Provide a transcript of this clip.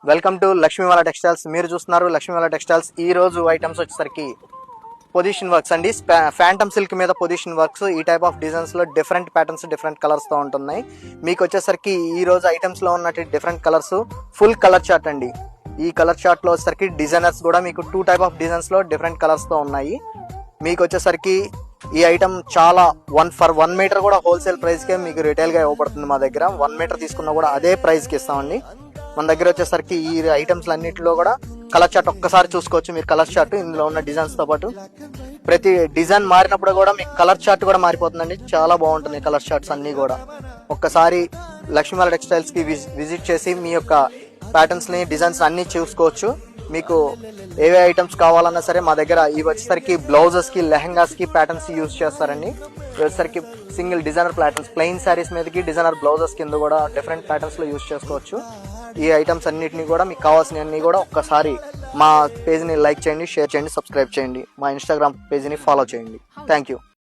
Welcome to లక్ష్మీవాల textiles. మీరు చూస్తున్నారు లక్ష్మీవాల textiles. ఈ రోజు ఐటమ్స్ వచ్చేసరికి పొజిషన్ వర్క్స్ అండి. ఫ్యాంటమ్ సిల్క్ మీద పొజిషన్ వర్క్స్. ఈ టైప్ ఆఫ్ డిజైన్స్ లో డిఫరెంట్ ప్యాటర్న్స్, డిఫరెంట్ కలర్స్ తో ఉంటున్నాయి. మీకు వచ్చేసరికి ఈ రోజు ఐటమ్స్ లో ఉన్నట్టు different colours, full colour chart అండి. ఈ కలర్ చార్ట్ లో వచ్చేసరికి డిజైనర్స్ కూడా మీకు 2 టైప్ ఆఫ్ డిజైన్స్ లో డిఫరెంట్ కలర్స్ తో ఉన్నాయి. మీకు వచ్చేసరికి ఈ ఐటమ్ చాలా 1 మీటర్ కూడా హోల్సేల్ ప్రైస్ కే మీకు రిటైల్ గా ఇవ్వబడుతుంది. మా దగ్గర 1 మీటర్ తీసుకున్నా కూడా అదే ప్రైస్ కి ఇస్తామండి. మన దగ్గర వచ్చేసరికి ఈ ఐటమ్స్ అన్నింటిలో కూడా కలర్ చార్ట్ ఒక్కసారి చూసుకోవచ్చు మీరు. కలర్ చార్ట్ ఇందులో ఉన్న డిజైన్స్ తో పాటు ప్రతి డిజైన్ మారినప్పుడు కూడా మీకు కలర్ చార్ట్ కూడా మారిపోతుందండి. చాలా బాగుంటుంది కలర్ చార్ట్స్ అన్ని కూడా. ఒక్కసారి లక్ష్మీవాల టెక్స్టైల్స్ కి విజిట్ చేసి మీ యొక్క ప్యాటర్న్స్ ని, డిజైన్స్ అన్ని చూసుకోవచ్చు. మీకు ఏవే ఐటమ్స్ కావాలన్నా సరే మా దగ్గర ఇవి వచ్చేసరికి బ్లౌజెస్ కి, లెహంగాస్ కి ప్యాటర్న్స్ యూజ్ చేస్తారండి. వచ్చేసరికి single designer patterns, plain saris మీదకి డిజైనర్ బ్లౌజెస్ కింద కూడా డిఫరెంట్ ప్యాటర్న్స్ లో యూజ్ చేసుకోవచ్చు. ఈ ఐటమ్స్ అన్నిటిని కూడా మీకు కావాల్సినవన్నీ కూడా ఒక్కసారి మా పేజ్ని లైక్ చేయండి, షేర్ చేయండి, సబ్స్క్రైబ్ చేయండి. మా ఇన్స్టాగ్రామ్ పేజ్ని ఫాలో చేయండి. Thank you.